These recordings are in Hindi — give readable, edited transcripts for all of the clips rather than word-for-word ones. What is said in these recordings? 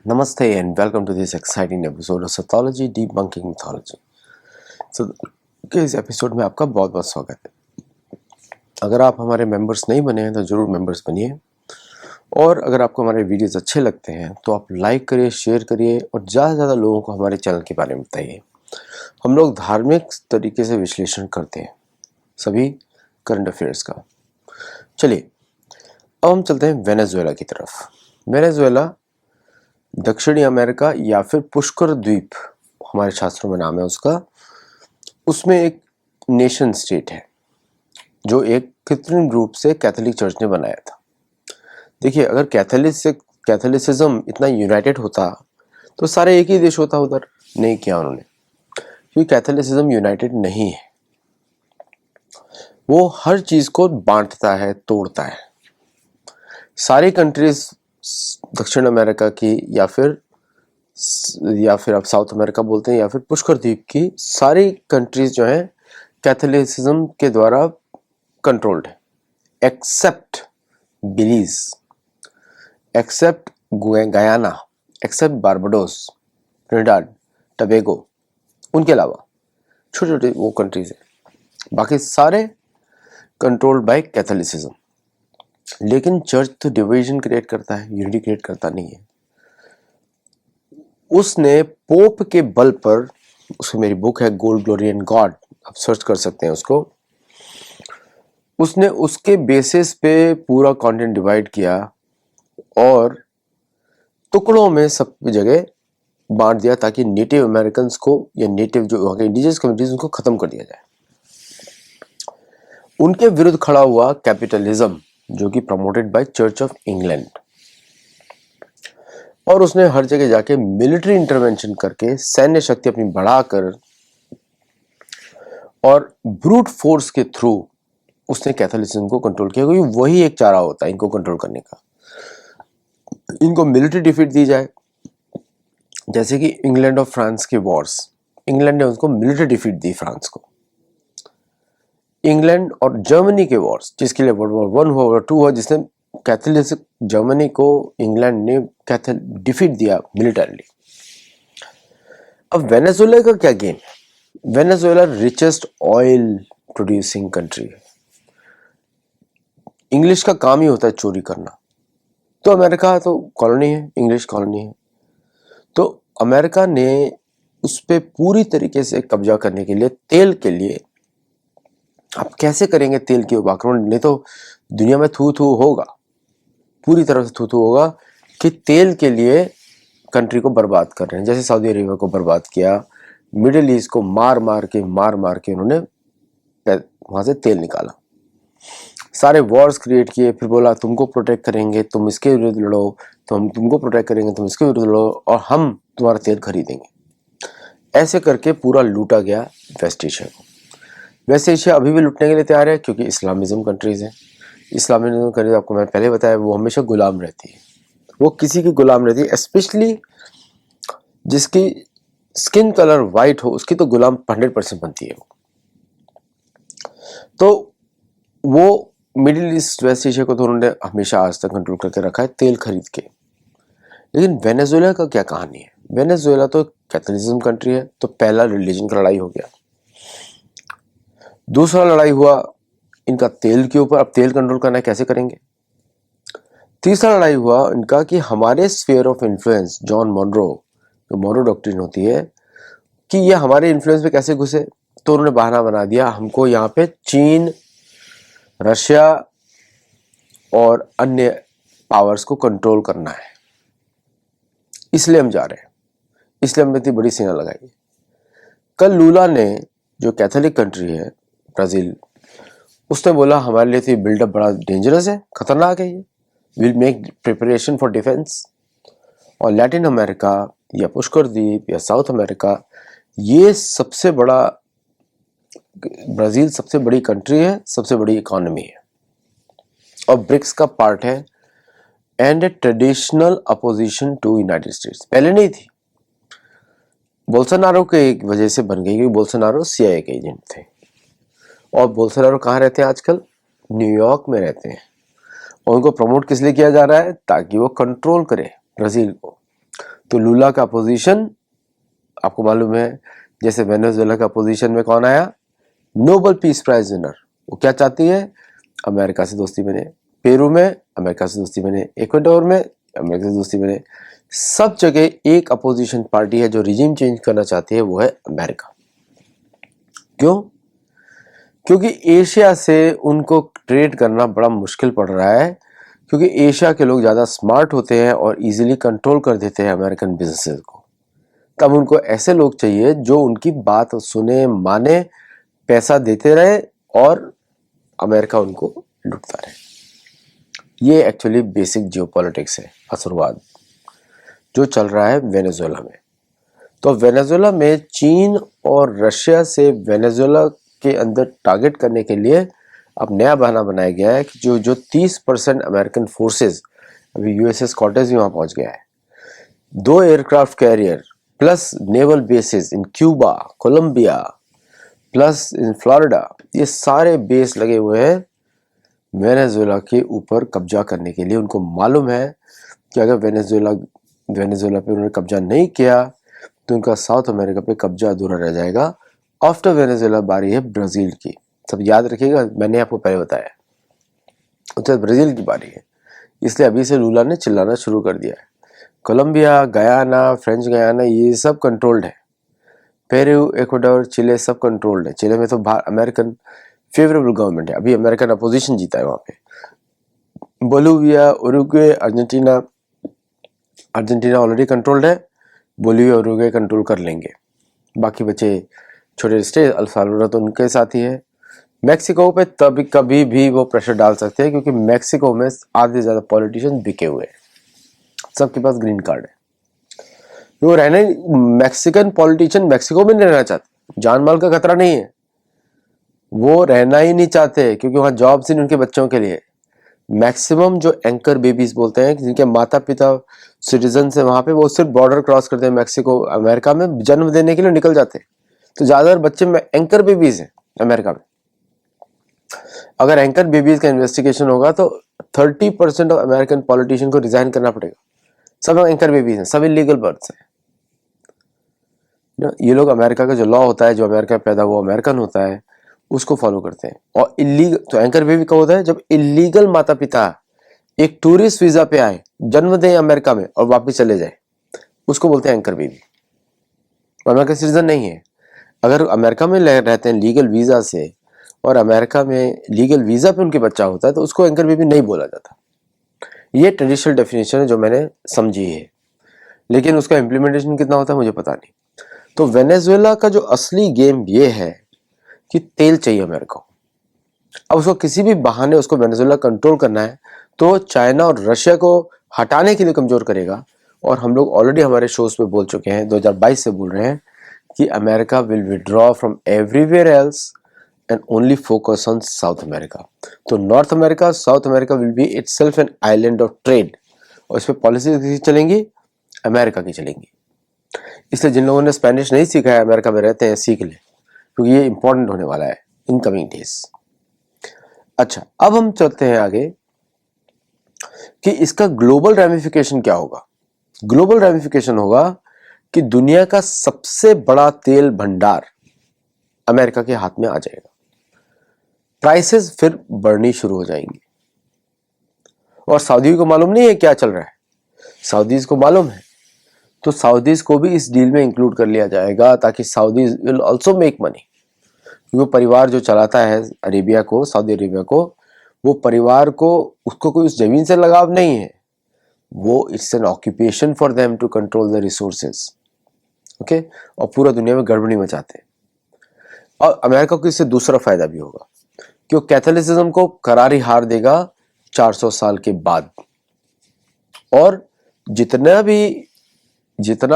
Namaste and welcome to this exciting episode of Sathology Debunking Mythology. So, के इस एपिसोड में आपका बहुत बहुत स्वागत है। अगर आप हमारे मेंबर्स नहीं बने हैं तो ज़रूर मेंबर्स बनिए, और अगर आपको हमारे वीडियोस अच्छे लगते हैं तो आप लाइक करिए, शेयर करिए और ज़्यादा से ज़्यादा लोगों को हमारे चैनल के बारे में बताइए। हम लोग धार्मिक तरीके से विश्लेषण करते हैं सभी करंट अफेयर्स का। चलिए अब हम चलते हैं वेनेजुएला की तरफ। वेनेजुएला दक्षिणी अमेरिका या फिर पुष्कर द्वीप हमारे शास्त्रों में नाम है उसका, उसमें एक नेशन स्टेट है जो एक कृत्रिम रूप से कैथोलिक चर्च ने बनाया था। देखिए, अगर कैथोलिसिज्म इतना यूनाइटेड होता तो सारे एक ही देश होता, उधर नहीं किया उन्होंने, क्योंकि कैथोलिसिज्म यूनाइटेड नहीं है। वो हर चीज को बांटता है, तोड़ता है। सारी कंट्रीज दक्षिण अमेरिका की या फिर आप साउथ अमेरिका बोलते हैं या फिर पुष्कर द्वीप की सारी कंट्रीज जो हैं कैथोलिसिज्म के द्वारा कंट्रोल्ड है, except Belize, except Guyana, except Barbados, Trinidad, Tobago, उनके अलावा छोटे छोटे वो कंट्रीज हैं, बाकी सारे कंट्रोल्ड बाय कैथोलिसिज्म। लेकिन चर्च तो डिवीजन क्रिएट करता है, यूनिटी क्रिएट करता नहीं है। उसने पोप के बल पर, उसकी मेरी बुक है गोल्ड ग्लोरी एंड गॉड, आप सर्च कर सकते हैं उसको, उसने उसके बेसिस पे पूरा कंटेंट डिवाइड किया और टुकड़ों में सब जगह बांट दिया ताकि नेटिव अमेरिकन को या नेटिव जो वहां के इंडिजिनस कम्युनिटीज उनको खत्म कर दिया जाए। उनके विरुद्ध खड़ा हुआ कैपिटलिज्म, जो कि promoted by church of England, और उसने हर जगह जाके मिलिट्री इंटरवेंशन करके सैन्य शक्ति अपनी बढ़ाकर और ब्रूट फोर्स के थ्रू उसने कैथोलिसिज्म को कंट्रोल किया, क्योंकि वही एक चारा होता है इनको कंट्रोल करने का। इनको मिलिट्री डिफीट दी जाए, जैसे कि इंग्लैंड और फ्रांस के वॉर्स, इंग्लैंड ने उसको मिलिट्री डिफीट दी फ्रांस को। इंग्लैंड और जर्मनी के वॉर्स, जिसके लिए वर्ल्ड वॉर 1 हुआ, वॉर 2 हुआ, जिसने कैथोलिक जर्मनी को इंग्लैंड ने डिफीट दिया मिलिटरीली। अब वेनेजुएला का क्या गेम है? Venezuela richest oil producing country है। इंग्लिश का काम ही होता है चोरी करना, तो अमेरिका तो कॉलोनी है, इंग्लिश कॉलोनी है, तो अमेरिका ने उस पर पूरी तरीके से कब्जा करने के लिए, तेल के लिए, आप कैसे करेंगे तेल के आक्रमण? नहीं तो दुनिया में थू थू होगा, पूरी तरह से थू थू होगा कि तेल के लिए कंट्री को बर्बाद कर रहे हैं। जैसे सऊदी अरेबिया को बर्बाद किया, मिडिल ईस्ट को मार मार के उन्होंने वहां से तेल निकाला, सारे वॉर्स क्रिएट किए, फिर बोला तुमको प्रोटेक्ट करेंगे, तुम इसके विरुद्ध लड़ो, तो हम तुमको प्रोटेक्ट करेंगे, तुम इसके विरुद्ध लड़ो, और हम तुम्हारा तेल खरीदेंगे। ऐसे करके पूरा लूटा गया वेस्ट एशिया को। वेस्ट एशिया अभी भी लूटने के लिए तैयार है, क्योंकि इस्लामिज्म कंट्रीज है। इस्लामिज्म कंट्रीज, आपको मैं पहले बताया, वो हमेशा गुलाम रहती है, वो किसी की गुलाम रहती है, स्पेशली जिसकी स्किन कलर वाइट हो उसकी तो गुलाम 100% बनती है। तो वो मिडिल ईस्ट वेस्ट एशिया को तो उन्होंने हमेशा आज तक कंट्रोल करके रखा है तेल खरीद के। लेकिन वेनेजुएला का क्या कहानी है? वेनेजुएला तो कैथोलिसिज्म कंट्री है, तो पहला रिलीजन का लड़ाई हो गया। दूसरा लड़ाई हुआ इनका तेल के ऊपर, अब तेल कंट्रोल करना है, कैसे करेंगे? तीसरा लड़ाई हुआ इनका कि हमारे sphere of influence, John Monroe, जो मोनरो डॉक्ट्रिन होती है, कि ये हमारे इन्फ्लुएंस पे कैसे घुसे, तो उन्होंने बहाना बना दिया हमको यहाँ पे चीन, रशिया और अन्य पावर्स को कंट्रोल करना है, इसलिए हम जा रहे हैं, इसलिए हमने इतनी बड़ी सेना लगाई। कल लूला ने, जो कैथोलिक कंट्री है ब्राजील, उसने बोला हमारे लिए तो बिल्डअप बड़ा डेंजरस है, खतरनाक है, ये will make preparation for defence. और लैटिन अमेरिका या पुष्कर द्वीप या साउथ अमेरिका, ये सबसे बड़ा, ब्राजील सबसे बड़ी कंट्री है, सबसे बड़ी इकोनॉमी है और ब्रिक्स का पार्ट है, and a traditional opposition to United States. पहले नहीं थी, बोल्सोनारो के वजह से बन गई, क्योंकि बोल्सोनारो CIA के एजेंट थे। और बोल्सोनारो कहाँ रहते हैं आजकल? न्यूयॉर्क में रहते हैं। और उनको प्रमोट किस लिए किया जा रहा है? ताकि वो कंट्रोल करे ब्राजील को। तो लूला का पोजीशन आपको मालूम है, जैसे वेनेजुएला का पोजीशन में कौन आया, नोबेल पीस प्राइज विनर। वो क्या चाहती है, अमेरिका से दोस्ती बने, पेरू में अमेरिका से दोस्ती बने, इक्वाडोर में अमेरिका से दोस्ती बने, सब जगह एक अपोजिशन पार्टी है जो रिजीम चेंज करना चाहती है, वो है अमेरिका। क्यों? क्योंकि एशिया से उनको ट्रेड करना बड़ा मुश्किल पड़ रहा है, क्योंकि एशिया के लोग ज़्यादा स्मार्ट होते हैं और इजीली कंट्रोल कर देते हैं अमेरिकन बिजनेसेस को। तब उनको ऐसे लोग चाहिए जो उनकी बात सुने, माने, पैसा देते रहे और अमेरिका उनको लुटता रहे। ये एक्चुअली बेसिक जियोपॉलिटिक्स है, असरवाद जो चल रहा है वेनेजुएला में। तो वेनेजुएला में चीन और रशिया से वेनेजुएला के अंदर टारगेट करने के लिए अब नया बहाना बनाया गया है कि जो 30% अमेरिकन फोर्सेस, अभी यूएसएस कॉर्टेज भी वहाँ पहुँच गया है, 2 aircraft carrier plus naval bases in Cuba, Colombia plus in Florida, ये सारे बेस लगे हुए हैं वेनेजुएला के ऊपर कब्जा करने के लिए। उनको मालूम है कि अगर वेनेजुएला पे उन्होंने कब्जा नहीं किया तो उनका साउथ अमेरिका पे कब्जा अधूरा रह जाएगा। आफ्टर वेनेजुएला बारी है ब्राज़ील की, सब याद रखिएगा, मैंने आपको पहले बताया। उसके बाद ब्राज़ील की बारी है, इसलिए अभी से लूला ने चिल्लाना शुरू कर दिया है। कोलंबिया, गयाना, फ्रेंच गयाना, ये सब कंट्रोल्ड है। पेरू, इक्वाडोर, चिले सब कंट्रोल्ड है। चिले में तो अमेरिकन फेवरेबल गवर्नमेंट है, अभी अमेरिकन अपोजिशन जीता है वहाँ पे। Bolivia, Uruguay, Argentina already controlled है, बोलिविया उरुग्वे कंट्रोल कर लेंगे। बाकी बचे छोटे स्टेट, अल साल्वाडोर तो उनके साथ ही है। मैक्सिको पे तभी कभी भी वो प्रेशर डाल सकते हैं, क्योंकि मैक्सिको में आधे से ज़्यादा पॉलिटिशियन बिके हुए हैं, सबके पास ग्रीन कार्ड है। वो रहना ही, मैक्सिकन पॉलिटिशियन मैक्सिको में नहीं रहना चाहते, जान माल का खतरा नहीं है, वो रहना ही नहीं चाहते, क्योंकि वहाँ जॉब्स ही उनके बच्चों के लिए। मैक्सिमम जो एंकर बेबीज बोलते हैं, जिनके माता पिता सिटीजन है वहाँ पे, वो सिर्फ बॉर्डर क्रॉस करते हैं मैक्सिको अमेरिका में जन्म देने के लिए निकल जाते हैं। तो ज़्यादातर बच्चे एंकर बेबीज हैं अमेरिका में। अगर एंकर बेबीज का इन्वेस्टिगेशन होगा तो 30% ऑफ अमेरिकन पॉलिटिशियन को रिजाइन करना पड़ेगा। सब एंकर बेबीज हैं, सब इलीगल बर्थ हैं। ये लोग अमेरिका का जो लॉ होता है, जो अमेरिका में पैदा हुआ अमेरिकन होता है, उसको फॉलो करते हैं। और इलीगल तो एंकर बेबी कब होता है, जब इलीगल माता पिता एक टूरिस्ट वीजा पे आए, जन्म दें अमेरिका में और वापस चले जाए, उसको बोलते हैं एंकर बेबी। अमेरिका सिटीजन नहीं है। अगर अमेरिका में रहते हैं लीगल वीजा से और अमेरिका में लीगल वीजा पे उनके बच्चा होता है, तो उसको एंकर बेबी नहीं बोला जाता। ये ट्रेडिशनल डेफिनेशन है जो मैंने समझी है, लेकिन उसका इम्प्लीमेंटेशन कितना होता है मुझे पता नहीं। तो वेनेजुएला का जो असली गेम ये है कि तेल चाहिए अमेरिका को। अब उसको किसी भी बहाने उसको वेनेजुएला कंट्रोल करना है, तो चाइना और रशिया को हटाने के लिए कमजोर करेगा। और हम लोग ऑलरेडी हमारे शोज पे बोल चुके हैं, 2022 से बोल रहे हैं कि America will withdraw from everywhere else and only focus on South America. तो North America, South America will be itself an island of trade, और इस पर पॉलिसी किसकी चलेंगी, अमेरिका की चलेंगी। इसलिए जिन लोगों ने स्पेनिश नहीं सीखा है, अमेरिका में रहते हैं, सीख लें, क्योंकि ये इंपॉर्टेंट होने वाला है इन कमिंग डेज। अच्छा, अब हम चलते हैं आगे कि इसका ग्लोबल रैमिफिकेशन क्या होगा। ग्लोबल रैमिफिकेशन होगा कि दुनिया का सबसे बड़ा तेल भंडार अमेरिका के हाथ में आ जाएगा, प्राइसेस फिर बढ़नी शुरू हो जाएंगी। और सऊदी को मालूम नहीं है क्या चल रहा है, सऊदीज को मालूम है, तो सऊदीज को भी इस डील में इंक्लूड कर लिया जाएगा, ताकि Saudis will also make money. वो परिवार जो चलाता है अरेबिया को, सऊदी अरेबिया को, वो परिवार को, उसको कोई उस जमीन से लगाव नहीं है, वो it's an occupation for them to control the resources. Okay, और पूरा दुनिया में गड़बड़ी मचाते हैं। और अमेरिका को इससे दूसरा फायदा भी होगा कि वो कैथोलिसिज्म को करारी हार देगा 400 साल के बाद, और जितना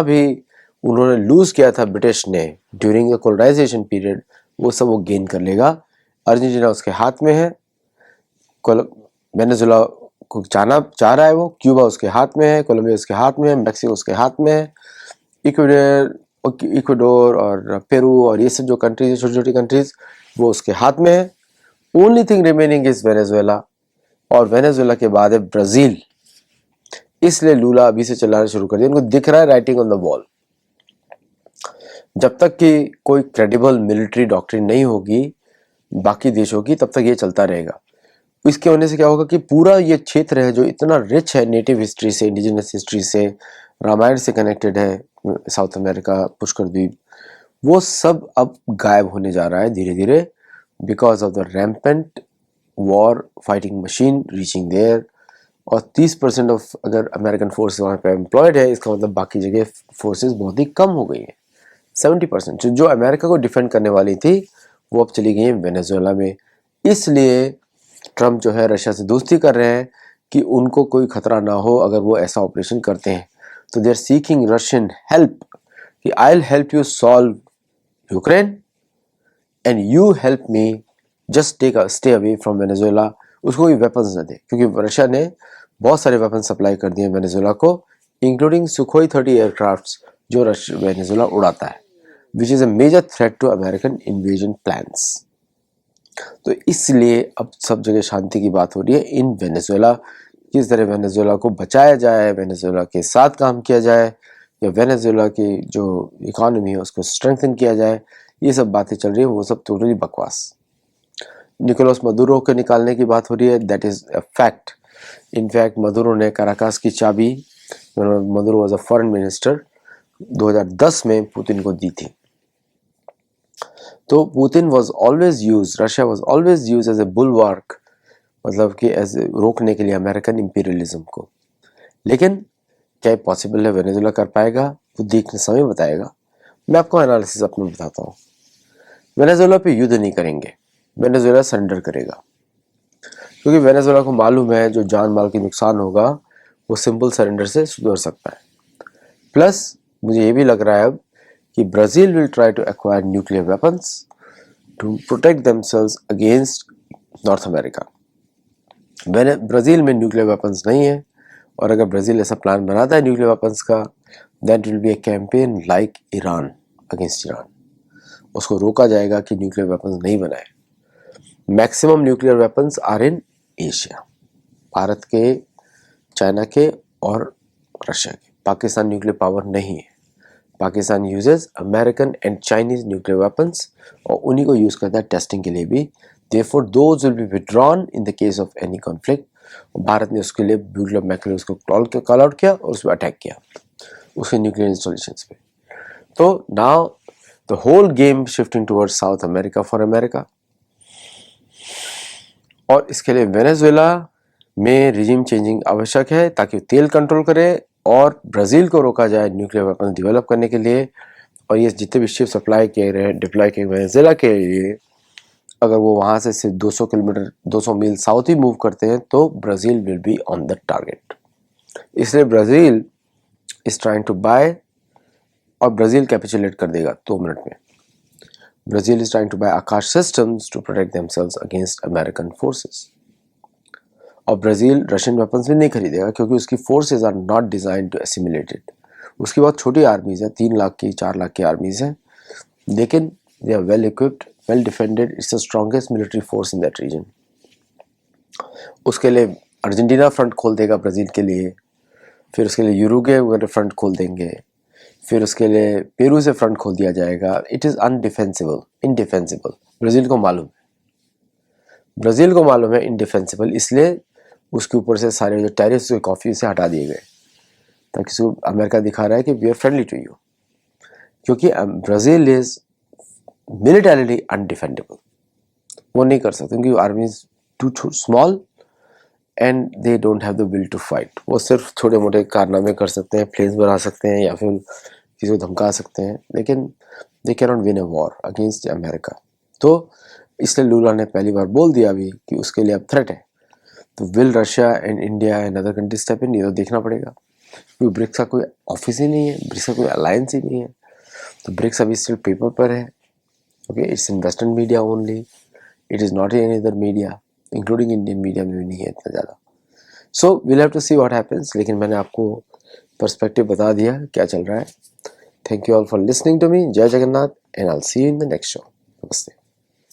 भी उन्होंने लूज किया था ब्रिटिश ने ड्यूरिंग द कोलोनाइजेशन पीरियड, वो सब वो गेन कर लेगा। अर्जेंटीना उसके हाथ में है, वेनेजुएला को चाह रहा है वो, क्यूबा उसके हाथ में है, कोलंबिया उसके हाथ में है, मैक्सिको उसके हाथ में है, इक्वाडोर और पेरू और ये सब जो कंट्रीज, छोटी छोटी कंट्रीज, वो उसके हाथ में है। Only thing remaining is Venezuela, और वेनेजुएला के बाद है ब्राजील। इसलिए लूला अभी से चलाना शुरू कर दिया। उनको दिख रहा है राइटिंग ऑन द वॉल। जब तक कि कोई क्रेडिबल मिलिट्री डॉक्ट्रिन नहीं होगी बाकी देशों की, तब तक ये चलता रहेगा। इसके होने से क्या होगा कि पूरा ये क्षेत्र है जो इतना रिच है नेटिव हिस्ट्री से, इंडिजिनस हिस्ट्री से, रामायण से कनेक्टेड है, साउथ अमेरिका, पुष्कर द्वीप, वो सब अब गायब होने जा रहा है धीरे धीरे, because of the rampant war fighting machine reaching there. और 30% ऑफ अगर अमेरिकन फोर्स वहाँ पे एम्प्लॉयड है, इसका मतलब बाकी जगह फोर्सेस बहुत ही कम हो गई है। 70% जो अमेरिका को डिफेंड करने वाली थी वो अब चली गई है वेनेजुएला में। इसलिए ट्रम्प जो है रशिया से दोस्ती कर रहे हैं कि उनको कोई खतरा ना हो अगर वो ऐसा ऑपरेशन करते हैं। तो they are seeking Russian help कि I will help you solve Ukraine and you help me just take stay away from Venezuela. उसको कोई वेपन्स न दे, क्योंकि रशिया ने बहुत सारे वेपन सप्लाई कर दिए वेनेजुएला को, इंक्लूडिंग सुखोई 30 एयरक्राफ्ट्स जो वेनेजुएला उड़ाता है, which is a major threat to American invasion plans. तो इसलिए अब सब जगह शांति की बात हो रही है इन वेनेजुएला। किस तरह वेनेजुएला को बचाया जाए, वेनेजुएला के साथ काम किया जाए, या वेनेजुएला की जो इकोनॉमी है उसको स्ट्रेंथन किया जाए, ये सब बातें चल रही है, वो सब टोटली बकवास। निकोलस मदुरो के निकालने की बात हो रही है, that is a fact. In fact Maduro ने काराकास की चाबी, Maduro was a foreign minister, 2010 में पुतिन को दी थी। तो Putin was always use, Russia was always use as a bulwark, मतलब कि एज रोकने के लिए अमेरिकन इंपीरियलिज्म को। लेकिन क्या पॉसिबल है वेनेजुएला कर पाएगा, वो देखने समय बताएगा। मैं आपको एनालिसिस अपना बताता हूँ। वेनेजुएला पे युद्ध नहीं करेंगे, वेनेजुएला सरेंडर करेगा, क्योंकि वेनेजुएला को मालूम है जो जान माल की नुकसान होगा वो सिंपल सरेंडर से सुधर सकता है। प्लस मुझे ये भी लग रहा है अब कि Brazil will try to acquire nuclear weapons to protect themselves against North America. Brazil में न्यूक्लियर वेपन्स नहीं है, और अगर ब्राज़ील ऐसा प्लान बनाता है न्यूक्लियर वेपन्स का, that will be a campaign like Iran against Iran. उसको रोका जाएगा कि न्यूक्लियर वेपन्स नहीं बनाए। Maximum nuclear weapons are in Asia, Bharat के, चाइना के और रशिया के। पाकिस्तान न्यूक्लियर पावर नहीं है। Pakistan uses American and Chinese nuclear weapons, और उन्हीं को यूज़ करता है टेस्टिंग के लिए भी। Therefore, those will be withdrawn in the case of any conflict. Bharat ने उसके लिए ब्यूगलर मैकलेस को कॉल आउट किया और उस पर अटैक किया उसके न्यूक्लियर इंस्टॉलेशंस पे। तो now the whole game shifting towards South America for America. और इसके लिए वेनेजुएला में रिजीम चेंजिंग आवश्यक है ताकि तेल कंट्रोल करे, और ब्राज़ील को रोका जाए न्यूक्लियर वेपन डेवलप करने के लिए। और ये जितने भी शिप सप्लाई किए गए डिप्लॉय किए वेनेजुएला के लिए, अगर वो वहाँ से सिर्फ 200 किलोमीटर 200 मील साउथ ही मूव करते हैं तो Brazil will be on the target. इसलिए Brazil is trying to buy, और ब्राज़ील कैपिचुलेट कर देगा 2 मिनट में। Brazil is trying to buy Akash systems to protect themselves against American forces. और ब्राज़ील रशियन वेपन्स भी नहीं खरीदेगा, क्योंकि उसकी forces are not design to assimilate it. उसकी बहुत छोटी आर्मीज है, 3 लाख की 4 लाख की आर्मीज है, लेकिन they are well equipped, well defended. It's the strongest military force in that region. उसके लिए अर्जेंटीना फ्रंट खोल देगा ब्राज़ील के लिए, फिर उसके लिए यूरुग्वे वगैरह फ्रंट खोल देंगे, फिर उसके लिए पेरू से फ्रंट खोल दिया जाएगा। It is undefensible, indefensible. Brazil को मालूम है इनडिफेंसिबल, इसलिए उसके ऊपर से सारे जो टैरिफ्स कॉफ़ी से हटा दिए गए, ताकि उसको अमेरिका दिखा रहा है कि we are friendly to you, क्योंकि ब्राज़ील इज़ मिलिटरीली अनडिफेंडेबल। वो नहीं कर सकते क्योंकि army is too small and they don't have the will to fight. वो सिर्फ छोटे मोटे कारनामे कर सकते हैं, प्लेन्स बना सकते हैं या फिर किसी को धमका सकते हैं, लेकिन they can not win a war against America. तो इसलिए लूला ने पहली बार बोल दिया अभी कि उसके लिए अब थ्रेट है। तो will Russia and India and other countries step in, ये तो देखना पड़ेगा, क्योंकि ब्रिक्स का कोई ऑफिस ही नहीं है, ब्रिक्स का कोई अलायंस ही नहीं है। तो ब्रिक्स अभी स्टिल पेपर पर है। Okay, it's in Western media only. It is not in any other media, including Indian media में भी नहीं है इतना ज़्यादा। So we'll have to see what happens. लेकिन मैंने आपको पर्सपेक्टिव बता दिया क्या चल रहा है। Thank you all for listening to me. जय Jagannath, and I'll see you in the next show. नमस्ते।